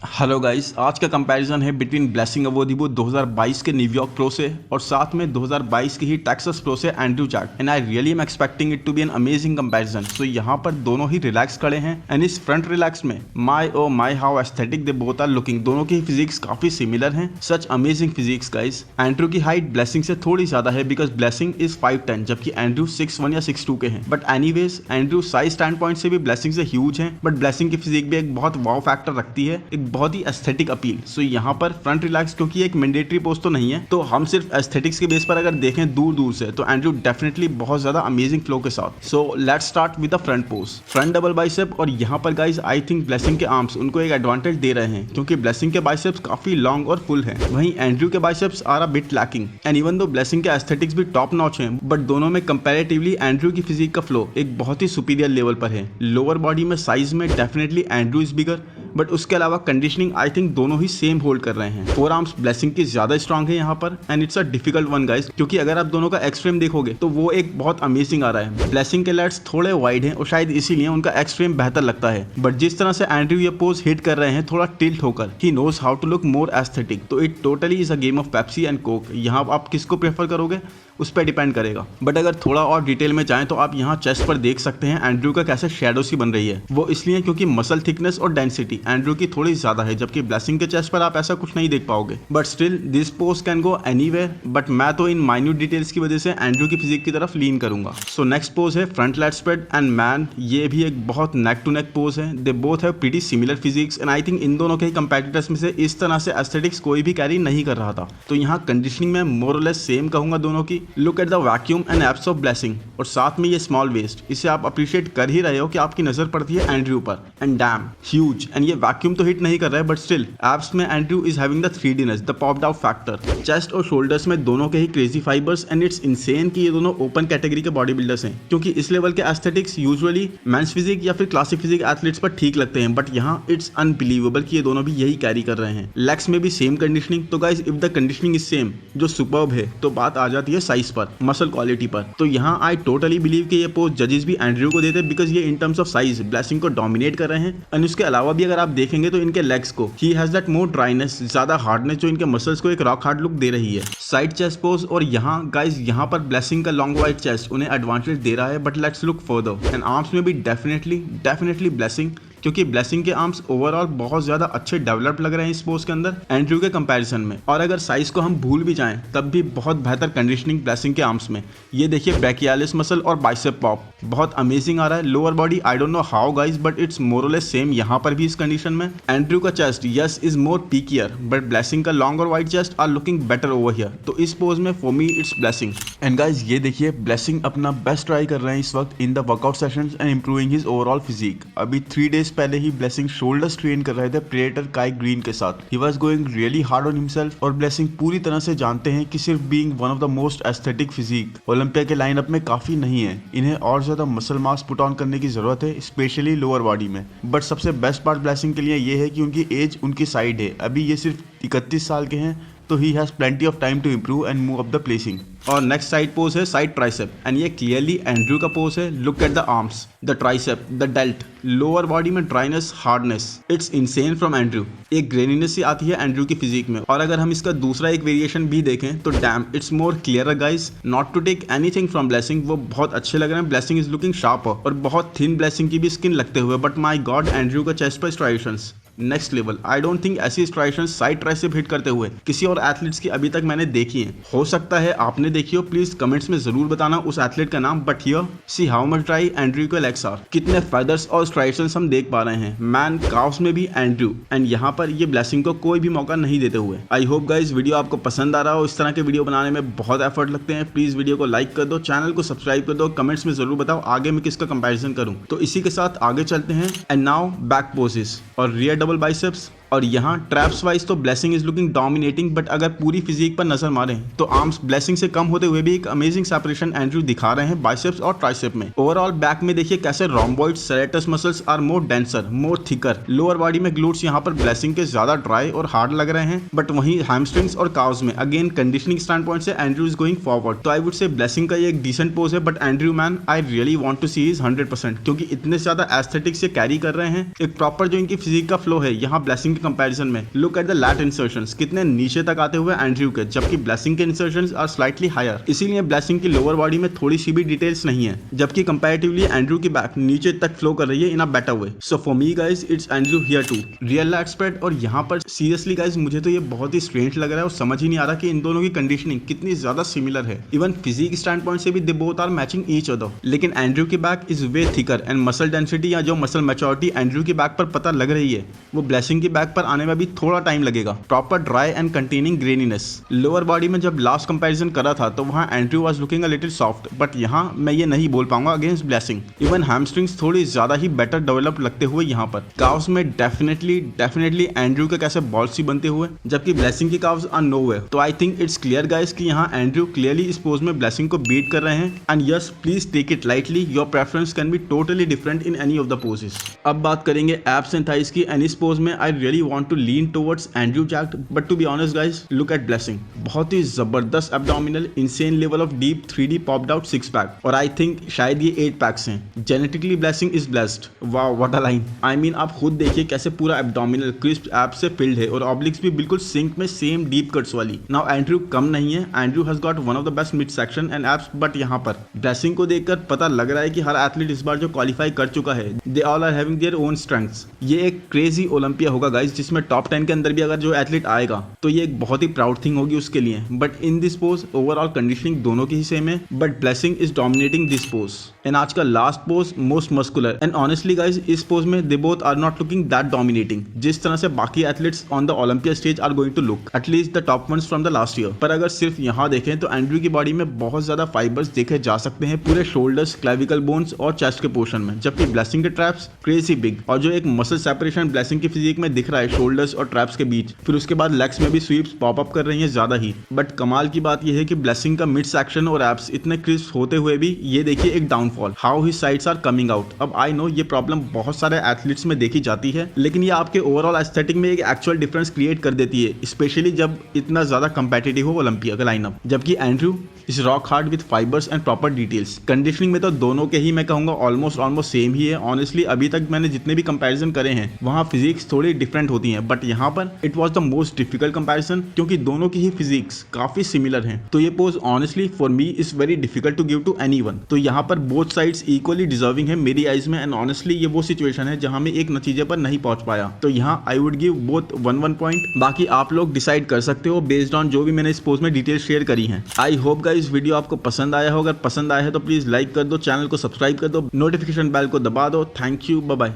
Hello guys, आज का comparison है बिटवीन ब्लेसिंग अवोदिबो 2022 के न्यूयॉर्क प्रो से और साथ में 2022 के ही टेक्सास प्रो से Andrew Jacked. And I really am expecting it to be an amazing comparison. So यहाँ पर दोनों ही रिलैक्स खड़े हैं एंड इस फ्रंट रिलैक्स में my oh my how aesthetic they both are looking. दोनों की फिजिक्स काफी सिमिलर हैं। Such amazing physiques guys. Andrew की हाइट ब्लेसिंग से थोड़ी ज्यादा है बिकॉज ब्लेसिंग इज 5'10" जबकि एंड्रयू 6'1" या 6'2" के हैं। But anyways Andrew size stand point से भी ब्लेसिंग से ह्यूज है, बट ब्लेसिंग की फिजिक भी एक बहुत वाव फैक्टर रखती है, एक बहुत ही एस्थेटिक अपील। सो यहाँ पर फ्रंट रिलैक्स क्योंकि एक मैंडेटरी पोज तो नहीं है, तो हम सिर्फ एस्थेटिक्स के बेस पर अगर देखें दूर दूर से तो एंड्रयू डेफिनेटली बहुत ज्यादा अमेजिंग फ्लो के साथ। So let's start with the front pose, front double bicep. और यहाँ पर गाइज आई थिंक ब्लेसिंग के आर्म्स उनको एक एडवांटेज दे रहे हैं क्योंकि ब्लेसिंग के बाइसेप्स काफी लॉन्ग और फुल हैं, वहीं एंड्रयू के biceps are a bit lacking. And even though Blessing के एस्थेटिक्स भी टॉप नॉच हैं, बट दोनों में कंपैरेटिवली एंड्रयू की फिजिक का फ्लो एक बहुत ही सुपीरियर लेवल पर है। लोअर बॉडी में साइज में definitely Andrew is bigger, but उसके अलावा कंडीशनिंग आई थिंक दोनों ही सेम होल्ड कर रहे हैं। फोर आर्म्स ब्लेसिंग की ज्यादा स्ट्रांग है यहाँ पर and it's a difficult one guys, क्योंकि अगर आप दोनों का एक्सट्रीम देखोगे तो वो एक बहुत अमेजिंग आ रहा है। ब्लेसिंग के लैट्स थोड़े वाइड हैं और शायद इसीलिए उनका एक्सट्रीम बेहतर लगता है, बट जिस तरह से एंड्रयू ये पोज हिट कर रहे हैं थोड़ा टिल्ट होकर, he knows how to look more aesthetic. तो it totally is a game of Pepsi and Coke. यहाँ आप किसको प्रेफर करोगे उस पर डिपेंड करेगा। बट अगर थोड़ा और डिटेल में जाएं तो आप यहाँ चेस्ट पर देख सकते हैं एंड्रयू का कैसे शेडो सी बन रही है। वो इसलिए क्योंकि मसल थिकनेस और डेंसिटी एंड्रयू की थोड़ी ज्यादा है, जबकि ब्लेसिंग के चेस्ट पर आप ऐसा कुछ नहीं देख पाओगे। But still this pose can go anywhere, but मैं तो इन माइन्यूट डिटेल्स की वजह से एंड्रयू की फिजिक की तरफ लीन करूंगा। सो नेक्स्ट पोज है front lat spread and man, ये भी एक बहुत नेक टू नेक पोज है। They both have pretty similar physiques and I think इन दोनों के कंपेटिटर्स में से इस तरह से एस्थेटिक्स कोई भी कैरी नहीं कर रहा था। तो यहाँ कंडीशनिंग में मोर और लेस सेम कहूंगा दोनों की। Look at the vacuum and abs of blessing, और साथ में ये स्मॉल वेस्ट, इसे आप अप्रिशिएट कर ही रहे हो कि आपकी नजर पड़ती है एंड्रयू पर। एंड डैम ह्यूज, एंड ये वैक्यूम तो हिट नहीं कर रहा है, बट स्टिल एब्स में एंड्रयू इज हैविंग द 3Dनेस, the popped out factor. Chest और शोल्डर्स में दोनों के ही crazy fibres and it's insane कि ये दोनों ओपन कैटेगरी के बॉडी बिल्डर्स हैं, क्योंकि इस लेवल के एस्थेटिक्स यूजुअली मेंस फिजिक या फिर क्लासिक फिजिक एथलीट्स पर ठीक लगते हैं, बट यहाँ इट्स अनबिलीवेबल कि ये दोनों भी यही कैरी कर रहे हैं। लेग्स में भी सेम कंडीशनिंग। तो guys if the conditioning is same, जो सुपर्ब है, तो बात आ जाती है साइज पर, मसल क्वालिटी पर। तो यहाँ आई टोटली बिलीव कि ये पोज जजेस भी एंड्रयू को देते, बिकॉज ये in terms of size blessing को डोमिनेट कर रहे हैं। एंड उसके अलावा भी अगर आप देखेंगे तो इनके लेग्स को he has that more dryness, ज्यादा हार्डनेस, जो इनके मसल्स को एक रॉक हार्ड लुक दे रही है। साइड चेस्ट पोज, और यहाँ गाइज यहाँ पर ब्लेसिंग का लॉन्ग वाइड चेस्ट उन्हें एडवांटेज दे रहा है, but let's look further. And arms में भी डेफिनेटली ब्लेसिंग, क्योंकि ब्लेसिंग के आर्म्स ओवरऑल बहुत ज्यादा अच्छे डेवलप लग रहे हैं इस पोज के अंदर एंड्रयू के कंपैरिजन में। और अगर साइज को हम भूल भी जाएं तब भी बहुत बेहतर कंडीशनिंग ब्लेसिंग के आर्म्स में। ये देखिए ब्रैकियालिस मसल और बाइसेप पॉप बहुत अमेजिंग आ रहा है। Lower body I don't know how guys, but it's more और लेस सेम यहाँ पर भी इस कंडीशन में। एंड्रयू का chest yes is more peakier, but Blessing का लॉन्ग और wide chest are looking better over here. तो इस पोज में for me it's Blessing. And guys ये देखिए ब्लेसिंग अपना बेस्ट ट्राई कर रहे हैं इस वक्त in the workout sessions and improving his overall physique. अभी 3 डेज पहले ही ब्लेसिंग शोल्डर्स ट्रेन कर रहे थे प्रेडेटर काई ग्रीन के साथ। He was going really hard on himself, और ब्लेसिंग पूरी तरह से जानते हैं कि सिर्फ being one of the most aesthetic physique Olympia के लाइनअप में काफी नहीं है, इन्हें और ज्यादा मसल मास पुट ऑन करने की जरूरत है, स्पेशली लोअर बॉडी में। बट सबसे बेस्ट पार्ट ब्लेसिंग के लिए ये है कि उनकी एज उनकी साइड है, अभी ये सिर्फ 31 साल के हैं, तो he has plenty of time to improve and move up the placing. और नेक्स्ट साइड पोज है साइड ट्राइसेप, एंड ये क्लियरली एंड्रयू का पोज है। Look at the arms, the tricep, the delt, lower body में dryness, hardness, it's insane from Andrew. एक graininess सी आती है Andrew की फिजिक में। और अगर हम इसका दूसरा एक वेरिएशन भी देखें तो damn it's more clear guys. Not to take anything from Blessing, वो बहुत अच्छे लग रहे हैं। ब्लेसिंग इज लुकिंग शार्पर और बहुत थिन ब्लेसिंग की भी स्किन लगते हुए, बट माई गॉड एंड्रयू का चेस्ट पर striations next level. I don't think ऐसी स्ट्राइशंस साइड ट्राइसेप हिट करते हुए किसी और एथलीट्स की अभी तक मैंने देखी है। हो सकता है आपने देखी हो, प्लीज कमेंट्स में जरूर बताना उस एथलीट का नाम। But here see how much dry Andrew के लेग्स आर, कितने फेदर्स और स्ट्राइशंस हम देख पा रहे हैं। मैन काउस में भी एंड्रयू, एंड यहाँ पर ये ब्लेसिंग को कोई भी मौका नहीं देते हुए। आई होप गाइज वीडियो आपको पसंद आ रहा हो। इस तरह के वीडियो बनाने में बहुत एफर्ट लगते हैं। प्लीज वीडियो को लाइक कर दो, चैनल को सब्सक्राइब कर दो, कमेंट्स में जरूर बताओ आगे मैं किसका कंपैरिजन करूं। तो इसी के साथ आगे चलते हैं। एंड नाउ बैक पोजेस और रियर डबल बाइसेप्स। और यहाँ ट्रैप्स वाइज तो blessing is looking dominating, but अगर पूरी फिजिक पर नजर मारें तो आर्म्स ब्लेसिंग से कम होते हुए भी एक अमेजिंग सेपरेशन एंड्रयू दिखा रहे हैं बाइसेप्स और ट्राइसेप में। ओवरऑल बैक में देखिए कैसे rhomboid serratus muscles are more denser, more thicker. Lower body में ग्लूट्स यहाँ पर ब्लेसिंग के ज्यादा ड्राई और हार्ड लग रहे हैं, बट वहीं हैमस्ट्रिंग्स और काउज में अगेन कंडीशनिंग स्टैंड पॉइंट से एंड्रयू इज गोइंग फॉरवर्ड। तो आई वुड से ब्लेसिंग का ये एक डिसेंट पोज है, but Andrew man I really want to see is 100%, क्योंकि इतने ज्यादा एस्थेटिक्स से कैरी कर रहे हैं। एक प्रॉपर जो इनकी फिजिक का फ्लो फ्लो है यहाँ ब्लेसिंग के कंपैरिजन में। Look at the light insertions, कितने नीचे तक आते हुए एंड्रयू के, जबकि ब्लेसिंग के इंसर्शंस आर स्लाइटली हायर। इसीलिए ब्लेसिंग की लोअर बॉडी में थोड़ी सी भी डिटेल्स नहीं है, जबकि कंपैरेटिवली एंड्रयू की बैक नीचे तक फ्लो कर रही है in a better way. So for me guys it's Andrew here too. Real lat spread और यहाँ पर सीरियसली गाइस मुझे तो ये बहुत ही स्ट्रेंज लग रहा है और समझ ही नहीं आ रहा कि इन दोनों की कंडीशनिंग कितनी ज्यादा सिमिलर है। इवन फिजिक स्टैंड पॉइंट से भी they both are matching each other. लेकिन एंड्रयू की back is way thicker and muscle density या जो मसल मैच्योरिटी एंड्रयू की बैक पर पता लग रही है वो ब्लेसिंग की बैक पर आने में भी थोड़ा टाइम लगेगा। Proper dry and containing graininess. Lower body में जब लास्ट कंपैरिजन करा था तो वहां Andrew was looking a little soft, but यहां मैं ये नहीं बोल पाऊंगा अगेंस्ट ब्लेसिंग। इवन हैमस्ट्रिंग्स थोड़ी ज्यादा ही बेटर डेवलप लगते हुए यहाँ पर। काव्स में डेफिनेटली एंड्रयू के कैसे बॉल्स ही बनते हुए, जबकि ब्लेसिंग की काव्स आर नोवेयर। तो I think it's clear guys कि यहाँ एंड्रयू क्लियरली इस पोज में ब्लेसिंग को बीट कर रहे हैं। And yes please take it lightly, your preference can be totally different in any of the poses. अब बात करेंगे एब्स एंड थाइस की, एंड इस पोज में I really want to lean towards Andrew Jacked, but to be honest guys look at Blessing. बहुत ही जबरदस्त abdominal, insane level of deep 3D popped out 6 pack, और आई थिंक शायद ये 8 PACS हैं। Genetically blessing is blessed. Wow what a line. I mean आप खुद देखिए कैसे पूरा एब्डोमिनल क्रिस्प एब्स से फिल्ड है और ऑब्लिक्स भी बिल्कुल सिंक में सेम डीप कट्स वाली। नाउ एंड्रयू कम नहीं है, Andrew has got one of the best mid section and abs, but यहाँ पर ब्लेसिंग को देखकर पता लग रहा है कि हर एथलीट इस बार जो क्वालिफाई कर चुका है they all are having their own strengths. ये एक क्रेजी ओलंपिया होगा गाइस, जिसमें टॉप 10 के अंदर भी अगर जो एथलीट आएगा तो ये एक बहुत ही प्राउड थिंग होगी उसके लिए। But in this pose overall conditioning दोनों के ही सेम है, but Blessing is dominating this pose. And आज का last pose most muscular, and honestly guys इस पोज में they both are not looking that dominating जिस तरह से बाकी athletes on the Olympia stage are going to look, at least the top ones from the last year. पर अगर सिर्फ यहाँ देखें तो एंड्रयू की बॉडी में बहुत ज्यादा फाइबर्स देखे जा सकते हैं पूरे शोल्डर्स, क्लेविकल बोन्स और चेस्ट के पोर्शन में, जबकि ब्लेसिंग के ट्रैप्स क्रेजी बिग, और जो एक मसल सेपरेशन ब्लेसिंग की फिजिक में दिख रहा है शोल्डर्स और ट्रैप्स के बीच, फिर उसके बाद लेग्स में भी स्वीप्स पॉप अप कर रही हैं ज्यादा ही। बट कमाल की बात यह है कि ब्लेसिंग का मिड सेक्शन और एब्स इतने क्रिस्प होते हुए भी ये देखिए एक downfall, how his sides are coming out. अब आई नो ये प्रॉब्लम बहुत सारे एथलीट्स में देखी जाती है, लेकिन ये आपके ओवरऑल एस्थेटिक में एक एक्चुअल डिफरेंस क्रिएट कर देती है, स्पेशली जब इतना ज्यादा कंपेटिटिव हो ओलंपिया का लाइनअप। जबकि Andrew is rock hard with fibres and proper details. Conditioning में तो दोनों के ही मैं कहूंगा ऑलमोस्ट सेम ही है। ऑनेस्टली अभी तक मैंने जितने भी कंपैरिजन करे हैं वहां फिजिक्स थोड़ी डिफरेंट होती हैं, बट यहाँ पर it was the most difficult comparison क्योंकि दोनों की ही फिजिक्स काफी सिमिलर हैं। तो ये pose honestly for me is very difficult to give to anyone. तो यहाँ पर बोथ साइड्स इक्वली डिजर्विंग है मेरी आइज में, एंड ऑनेस्टली ये वो सिचुएशन है जहां मैं एक नतीजे पर नहीं पहुंच पाया। तो यहाँ I would give both 1-1 point. बाकी आप लोग डिसाइड कर सकते हो बेस्ड ऑन जो भी मैंने इस पोज में डिटेल शेयर करी हैं। आई होप गाइस वीडियो आपको पसंद आया हो। अगर पसंद आया है तो प्लीज लाइक कर दो, चैनल को सब्सक्राइब कर दो, नोटिफिकेशन बेल को दबा दो। Thank you, bye bye.